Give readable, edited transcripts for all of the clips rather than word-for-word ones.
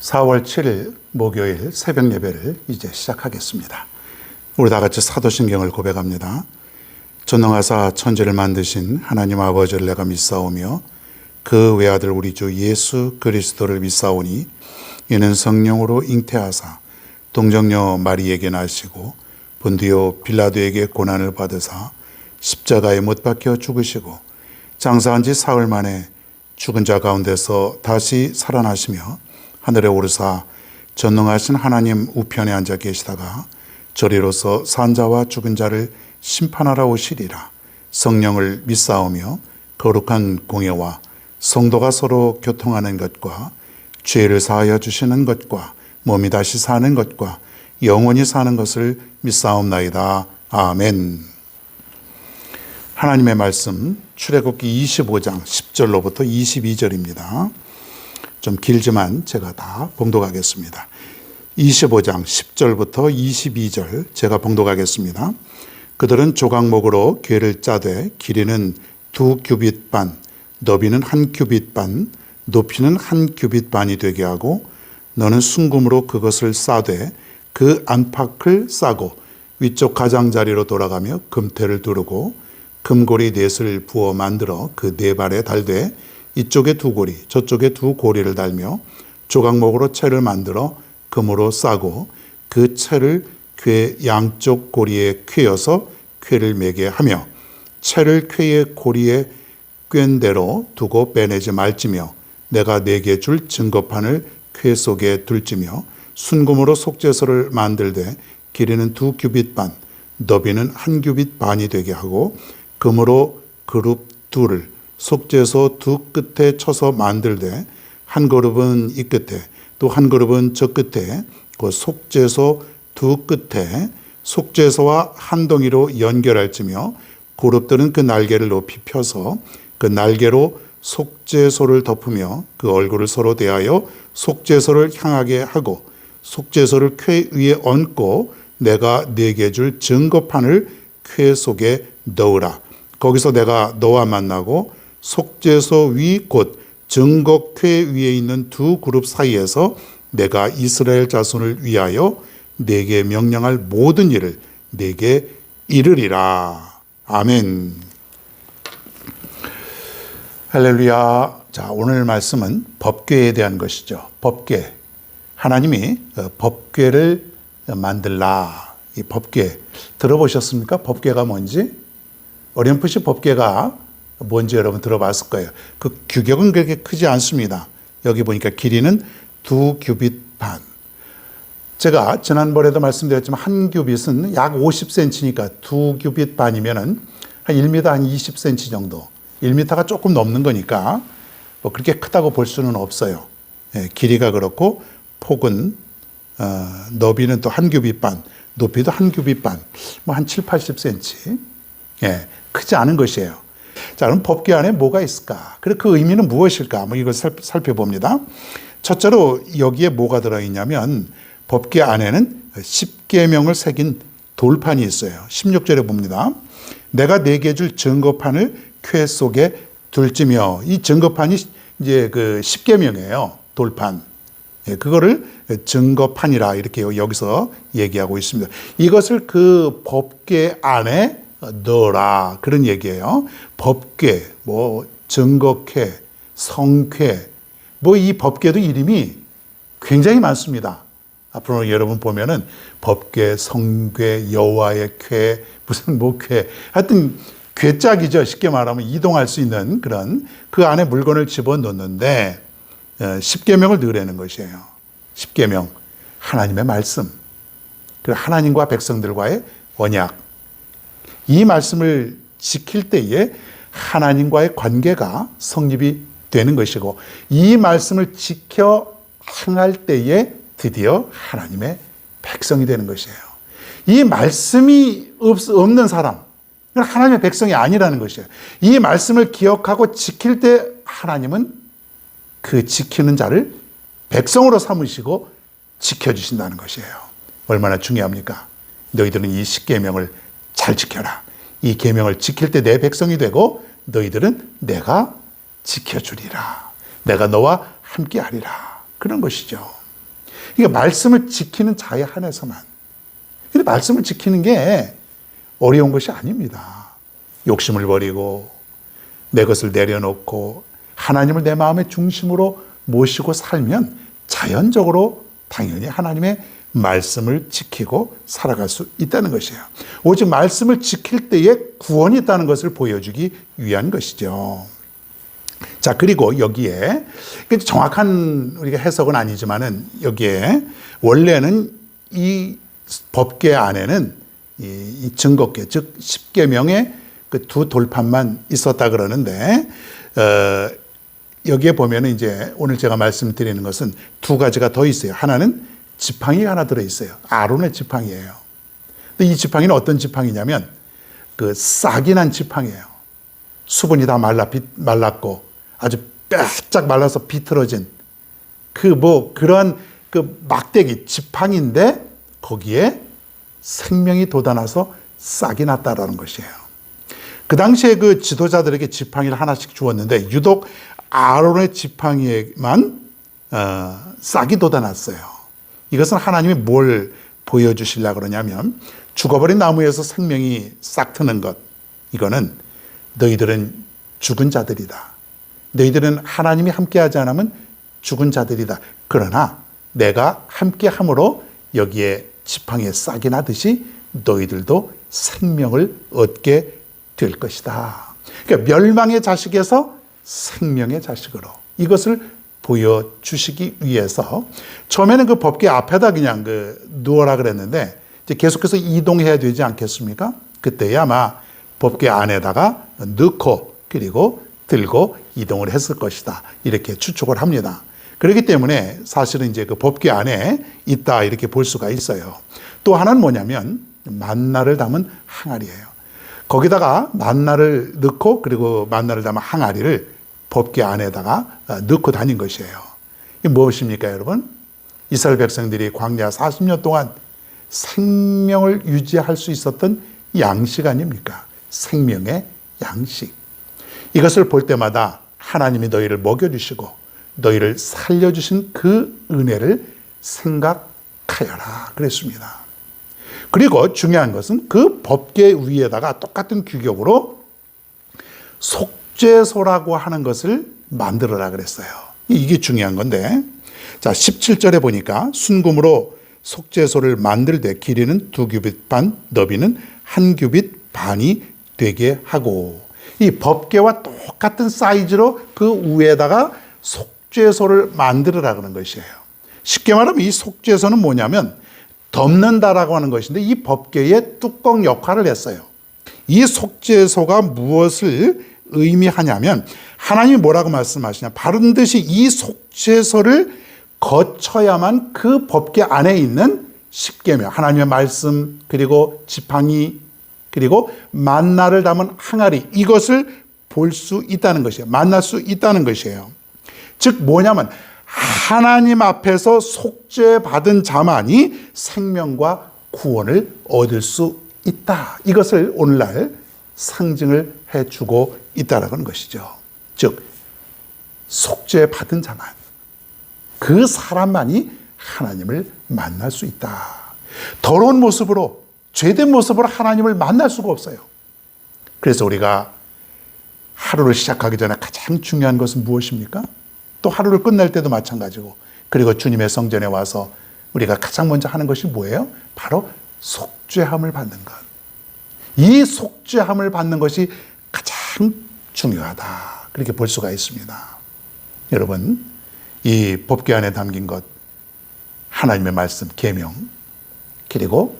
4월 7일 목요일 새벽 예배를 이제 시작하겠습니다. 우리 다 같이 사도신경을 고백합니다. 전능하사 천지를 만드신 하나님 아버지를 내가 믿사오며 그 외아들 우리 주 예수 그리스도를 믿사오니 이는 성령으로 잉태하사 동정녀 마리에게 나시고 본디오 빌라도에게 고난을 받으사 십자가에 못 박혀 죽으시고 장사한 지 사흘 만에 죽은 자 가운데서 다시 살아나시며 하늘에 오르사 전능하신 하나님 우편에 앉아 계시다가 저리로서 산 자와 죽은 자를 심판하러 오시리라. 성령을 믿사오며 거룩한 공예와 성도가 서로 교통하는 것과 죄를 사하여 주시는 것과 몸이 다시 사는 것과 영원히 사는 것을 믿사옵나이다. 아멘. 하나님의 말씀 출애굽기 25장 10절로부터 22절입니다. 좀 길지만 제가 다 봉독하겠습니다. 25장 10절부터 22절 제가 봉독하겠습니다. 그들은 조각목으로 궤를 짜되 길이는 2규빗 반, 너비는 1규빗 반, 높이는 1규빗 반이 되게 하고 너는 순금으로 그것을 싸되 그 안팎을 싸고 위쪽 가장자리로 돌아가며 금태를 두르고 금고리 넷을 부어 만들어 그 네 발에 달되 이쪽에 2고리 저쪽에 2고리를 달며 조각목으로 채를 만들어 금으로 싸고 그 채를 궤 양쪽 고리에 꿰어서 쾌를 매게 하며 채를 쾌의 고리에 꿰은 대로 두고 빼내지 말지며 내가 네게 줄 증거판을 쾌 속에 둘지며 순금으로 속죄소를 만들되 길이는 2규빗 반, 너비는 1규빗 반이 되게 하고 금으로 그룹 둘을 속죄소 두 끝에 쳐서 만들되 한 그룹은 이 끝에 또 한 그룹은 저 끝에 그 속죄소 두 끝에 속죄소와 한 동이로 연결할지며 그룹들은 그 날개를 높이 펴서 그 날개로 속죄소를 덮으며 그 얼굴을 서로 대하여 속죄소를 향하게 하고 속죄소를 쾌 위에 얹고 내가 네게 줄 증거판을 쾌 속에 넣으라. 거기서 내가 너와 만나고 속죄소 위 곧 증거궤 위에 있는 두 그룹 사이에서 내가 이스라엘 자손을 위하여 네게 명령할 모든 일을 네게 이르리라. 아멘. 할렐루야. 자, 오늘 말씀은 법궤에 대한 것이죠. 법궤. 하나님이 법궤를 만들라. 이 법궤 들어보셨습니까? 법궤가 뭔지? 어렴풋이 법궤가 뭔지 여러분 들어봤을 거예요. 그 규격은 그렇게 크지 않습니다. 여기 보니까 길이는 2규빗 반. 제가 지난번에도 말씀드렸지만 1규빗은 약 50cm니까 2규빗 반이면은 한 1m 한 20cm 정도. 1m가 조금 넘는 거니까 뭐 그렇게 크다고 볼 수는 없어요. 예, 길이가 그렇고 폭은 너비는 또 1규빗 반, 높이도 1규빗 반, 뭐 한 7, 80cm. 예, 크지 않은 것이에요. 자, 그럼 법궤 안에 뭐가 있을까? 그리고 그 의미는 무엇일까? 뭐 이걸 살펴봅니다. 첫째로 여기에 뭐가 들어있냐면 법궤 안에는 10계명을 새긴 돌판이 있어요. 16절에 봅니다. 내가 네게 줄 증거판을 쾌 속에 둘지며 이 증거판이 이제 그 10계명이에요. 돌판. 예, 그거를 증거판이라 이렇게 여기서 얘기하고 있습니다. 이것을 그 법궤 안에 넣어라 그런 얘기예요. 법궤, 뭐 증거궤, 성궤, 뭐 이 법궤도 이름이 굉장히 많습니다. 앞으로 여러분 보면은 법궤, 성궤, 여호와의 궤, 무슨 뭐 궤, 하여튼 궤짝이죠. 쉽게 말하면 이동할 수 있는 그런 그 안에 물건을 집어넣는데 10계명을 넣으라는 것이에요. 10계명, 하나님의 말씀, 그리고 하나님과 백성들과의 언약. 이 말씀을 지킬 때에 하나님과의 관계가 성립이 되는 것이고 이 말씀을 지켜 행할 때에 드디어 하나님의 백성이 되는 것이에요. 이 말씀이 없는 사람, 하나님의 백성이 아니라는 것이에요. 이 말씀을 기억하고 지킬 때 하나님은 그 지키는 자를 백성으로 삼으시고 지켜주신다는 것이에요. 얼마나 중요합니까? 너희들은 이 10계명을 잘 지켜라. 이 계명을 지킬 때 내 백성이 되고 너희들은 내가 지켜주리라. 내가 너와 함께하리라. 그런 것이죠. 이게 말씀을 지키는 자에 한해서만. 근데 말씀을 지키는 게 어려운 것이 아닙니다. 욕심을 버리고 내 것을 내려놓고 하나님을 내 마음의 중심으로 모시고 살면 자연적으로 당연히 하나님의 말씀을 지키고 살아갈 수 있다는 것이에요. 오직 말씀을 지킬 때에 구원이 있다는 것을 보여주기 위한 것이죠. 자, 그리고 여기에 정확한 우리가 해석은 아니지만은 여기에 원래는 이 법궤 안에는 이 증거궤, 즉 십계명의 그 두 돌판만 있었다 그러는데 여기에 보면은 이제 오늘 제가 말씀드리는 것은 두 가지가 더 있어요. 하나는 지팡이 하나 들어 있어요. 아론의 지팡이예요. 근데 이 지팡이는 어떤 지팡이냐면 그 싹이 난 지팡이에요. 수분이 다 말랐고 아주 빼짝 말라서 비틀어진 그런 막대기 지팡이인데 거기에 생명이 돋아나서 싹이 났다라는 것이에요. 그 당시에 그 지도자들에게 지팡이를 하나씩 주었는데 유독 아론의 지팡이에만 싹이 돋아났어요. 이것은 하나님이 뭘 보여주시려고 그러냐면 죽어버린 나무에서 생명이 싹 트는 것, 이거는 너희들은 죽은 자들이다. 너희들은 하나님이 함께하지 않으면 죽은 자들이다. 그러나 내가 함께함으로 여기에 지팡이에 싹이 나듯이 너희들도 생명을 얻게 될 것이다. 그러니까 멸망의 자식에서 생명의 자식으로 이것을 보여주시기 위해서 처음에는 그 법궤 앞에다 그냥 누워라 그랬는데 이제 계속해서 이동해야 되지 않겠습니까? 그때야 아마 법궤 안에다가 넣고 그리고 들고 이동을 했을 것이다. 이렇게 추측을 합니다. 그렇기 때문에 사실은 이제 그 법궤 안에 있다 이렇게 볼 수가 있어요. 또 하나는 뭐냐면 만나를 담은 항아리예요. 거기다가 만나를 넣고 그리고 만나를 담은 항아리를 법궤 안에다가 넣고 다닌 것이에요. 이게 무엇입니까, 여러분? 이스라엘 백성들이 광야 40년 동안 생명을 유지할 수 있었던 양식 아닙니까? 생명의 양식. 이것을 볼 때마다 하나님이 너희를 먹여주시고 너희를 살려주신 그 은혜를 생각하여라 그랬습니다. 그리고 중요한 것은 그 법궤 위에다가 똑같은 규격으로 속죄소라고 하는 것을 만들어라 그랬어요. 이게 중요한 건데, 자 17절에 보니까 순금으로 속죄소를 만들 때 길이는 2규빗 반, 너비는 1규빗 반이 되게 하고, 이 법궤와 똑같은 사이즈로 그 위에다가 속죄소를 만들어라 그런 것이에요. 쉽게 말하면 이 속죄소는 뭐냐면 덮는다라고 하는 것인데 이 법궤의 뚜껑 역할을 했어요. 이 속죄소가 무엇을 의미하냐면 하나님이 뭐라고 말씀하시냐, 반드시 이 속죄소를 거쳐야만 그 법궤 안에 있는 십계명, 하나님의 말씀, 그리고 지팡이, 그리고 만나를 담은 항아리, 이것을 볼 수 있다는 것이에요. 만날 수 있다는 것이에요. 즉 뭐냐면 하나님 앞에서 속죄받은 자만이 생명과 구원을 얻을 수 있다. 이것을 오늘날 상징을 해주고 있다는 것이죠. 즉 속죄받은 자만, 그 사람만이 하나님을 만날 수 있다. 더러운 모습으로, 죄된 모습으로 하나님을 만날 수가 없어요. 그래서 우리가 하루를 시작하기 전에 가장 중요한 것은 무엇입니까? 또 하루를 끝낼 때도 마찬가지고, 그리고 주님의 성전에 와서 우리가 가장 먼저 하는 것이 뭐예요? 바로 속죄함을 받는 것. 이 속죄함을 받는 것이 가장 중요하다. 그렇게 볼 수가 있습니다. 여러분, 이 법궤 안에 담긴 것, 하나님의 말씀, 계명, 그리고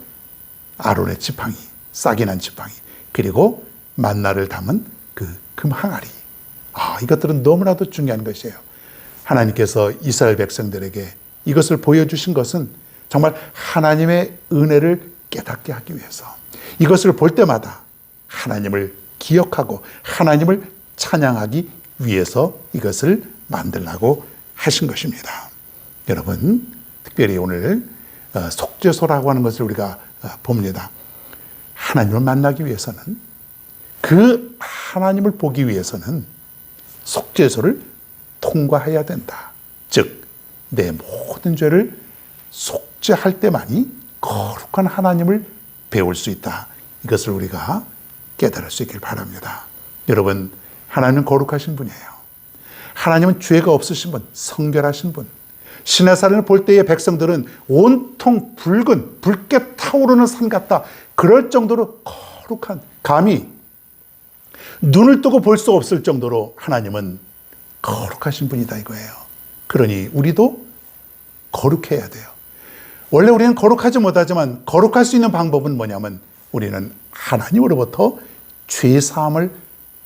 아론의 지팡이, 싹이 난 지팡이, 그리고 만나를 담은 그 금 항아리. 이것들은 너무나도 중요한 것이에요. 하나님께서 이스라엘 백성들에게 이것을 보여주신 것은 정말 하나님의 은혜를 깨닫게 하기 위해서, 이것을 볼 때마다 하나님을 기억하고 하나님을 찬양하기 위해서 이것을 만들라고 하신 것입니다. 여러분, 특별히 오늘 속죄소라고 하는 것을 우리가 봅니다. 하나님을 만나기 위해서는, 그 하나님을 보기 위해서는 속죄소를 통과해야 된다. 즉 내 모든 죄를 속죄할 때만이 거룩한 하나님을 배울 수 있다. 이것을 우리가 깨달을 수 있길 바랍니다. 여러분, 하나님은 거룩하신 분이에요. 하나님은 죄가 없으신 분, 성결하신 분. 시내산을 볼 때의 백성들은 온통 붉은 붉게 타오르는 산 같다. 그럴 정도로 거룩한, 감히 눈을 뜨고 볼 수 없을 정도로 하나님은 거룩하신 분이다 이거예요. 그러니 우리도 거룩해야 돼요. 원래 우리는 거룩하지 못하지만 거룩할 수 있는 방법은 뭐냐면 우리는 하나님으로부터 죄사함을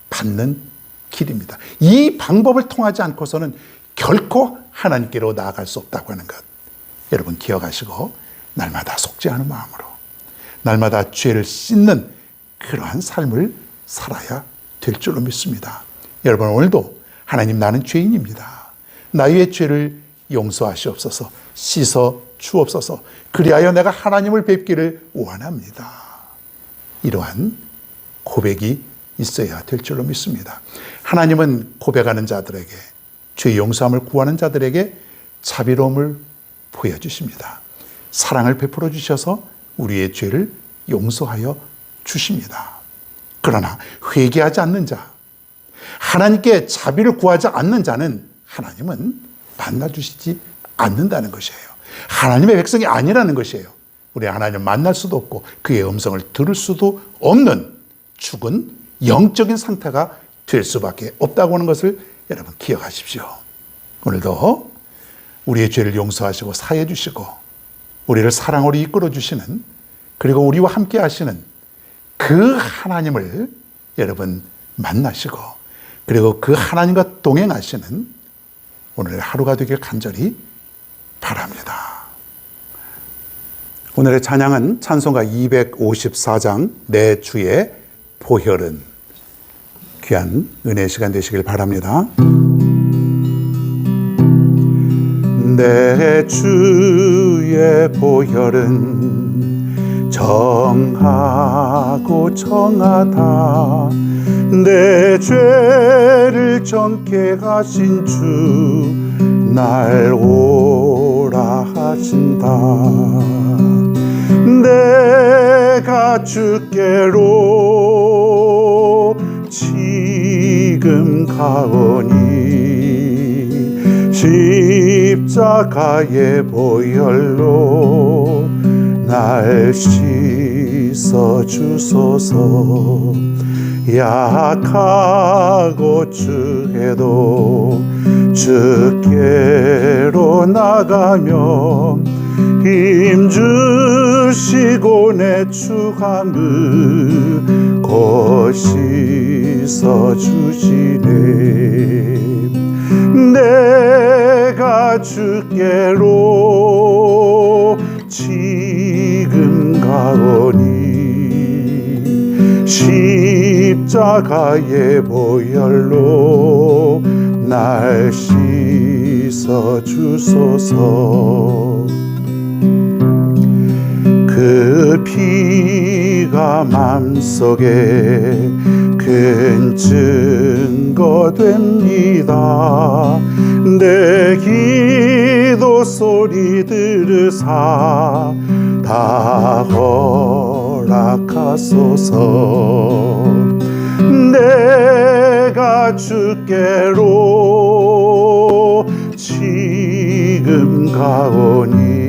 받는 길입니다. 이 방법을 통하지 않고서는 결코 하나님께로 나아갈 수 없다고 하는 것, 여러분 기억하시고 날마다 속죄하는 마음으로 날마다 죄를 씻는 그러한 삶을 살아야 될 줄로 믿습니다. 여러분, 오늘도 하나님, 나는 죄인입니다. 나의 죄를 용서하시옵소서, 씻어 주옵소서. 그리하여 내가 하나님을 뵙기를 원합니다. 이러한 고백이 있어야 될 줄로 믿습니다. 하나님은 고백하는 자들에게, 죄 용서함을 구하는 자들에게 자비로움을 보여주십니다. 사랑을 베풀어 주셔서 우리의 죄를 용서하여 주십니다. 그러나 회개하지 않는 자, 하나님께 자비를 구하지 않는 자는 하나님은 만나주시지 않는다는 것이에요. 하나님의 백성이 아니라는 것이에요. 우리 하나님을 만날 수도 없고 그의 음성을 들을 수도 없는 죽은 영적인 상태가 될 수밖에 없다고 하는 것을 여러분 기억하십시오. 오늘도 우리의 죄를 용서하시고 사해 주시고 우리를 사랑으로 이끌어 주시는, 그리고 우리와 함께 하시는 그 하나님을 여러분 만나시고, 그리고 그 하나님과 동행하시는 오늘의 하루가 되길 간절히 바랍니다. 오늘의 찬양은 찬송가 254장 내 주의 보혈은, 귀한 은혜의 시간 되시길 바랍니다. 내 주의 보혈은 정하고 정하다. 내 죄를 정케 하신 주 날 오라 하신다. 내가 주께로 지금 가오니 십자가의 보혈로 날 씻어 주소서. 약하고 추해도 주께로 나가며 힘 주시고 내 추함을 곧 씻어 주시네. 내가 주께로 지금 가오니 십자가의 보혈로 날 씻어 주소서. 그 피가 맘속에 큰 증거 됩니다. 내 기도 소리 들으사 다 허락하소서. 내가 주께로 지금 가오니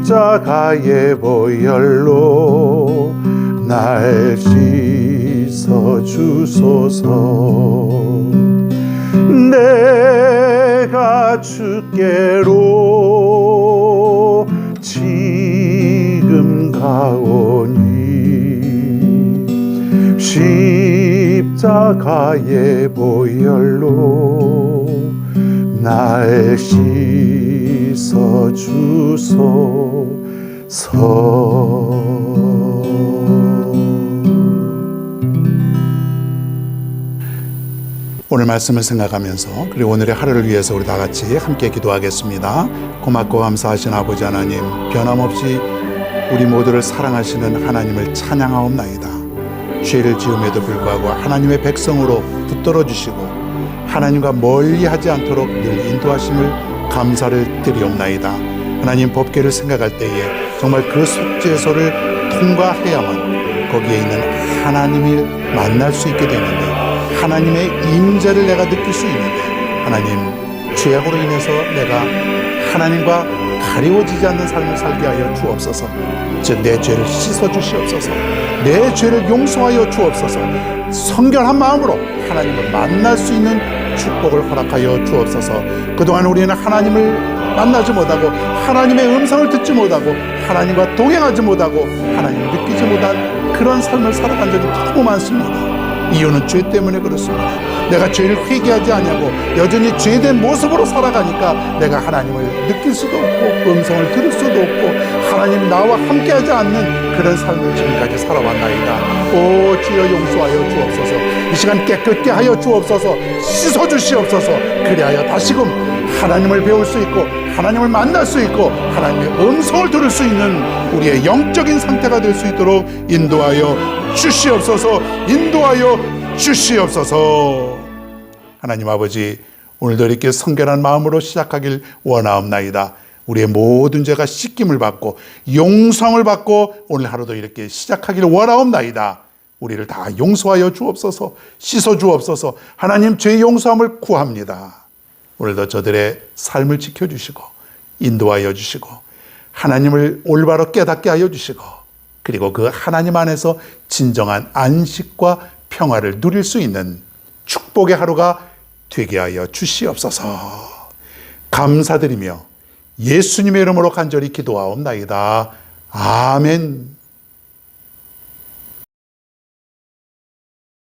십자가의 보혈로 날 씻어 주소서. 내가 주께로 지금 가오니 십자가의 보혈로 날 씻어 주소서. 오늘 말씀을 생각하면서, 그리고 오늘의 하루를 위해서 우리 다 같이 함께 기도하겠습니다. 고맙고 감사하신 아버지 하나님, 변함없이 우리 모두를 사랑하시는 하나님을 찬양하옵나이다. 죄를 지음에도 불구하고 하나님의 백성으로 붙들어 주시고 하나님과 멀리하지 않도록 늘 인도하심을 감사를 드리옵나이다. 하나님, 법궤를 생각할 때에 정말 그 속죄소를 통과해야만 거기에 있는 하나님을 만날 수 있게 되는데, 하나님의 임재를 내가 느낄 수 있는데, 하나님, 죄악으로 인해서 내가 하나님과 가리워지지 않는 삶을 살게 하여 주옵소서. 즉 내 죄를 씻어 주시옵소서. 내 죄를 용서하여 주옵소서. 성결한 마음으로 하나님을 만날 수 있는 축복을 허락하여 주옵소서. 그동안 우리는 하나님을 만나지 못하고 하나님의 음성을 듣지 못하고 하나님과 동행하지 못하고 하나님을 느끼지 못한 그런 삶을 살아간 적이 너무 많습니다. 이유는 죄 때문에 그렇습니다. 내가 죄를 회개하지 않냐고 여전히 죄된 모습으로 살아가니까 내가 하나님을 느낄 수도 없고 음성을 들을 수도 없고 하나님 나와 함께하지 않는 그런 삶을 지금까지 살아왔나이다. 오 주여, 용서하여 주옵소서. 이 시간 깨끗게 하여 주옵소서. 씻어 주시옵소서. 그리하여 다시금 하나님을 배울 수 있고 하나님을 만날 수 있고 하나님의 음성을 들을 수 있는 우리의 영적인 상태가 될 수 있도록 인도하여 주시옵소서. 인도하여 주시옵소서. 하나님 아버지, 오늘도 이렇게 성결한 마음으로 시작하길 원하옵나이다. 우리의 모든 죄가 씻김을 받고 용서를 받고 오늘 하루도 이렇게 시작하길 원하옵나이다. 우리를 다 용서하여 주옵소서. 씻어 주옵소서. 하나님, 죄 용서함을 구합니다. 오늘도 저들의 삶을 지켜주시고 인도하여 주시고 하나님을 올바로 깨닫게 하여 주시고 그리고 그 하나님 안에서 진정한 안식과 평화를 누릴 수 있는 축복의 하루가 되게 하여 주시옵소서. 감사드리며 예수님의 이름으로 간절히 기도하옵나이다. 아멘.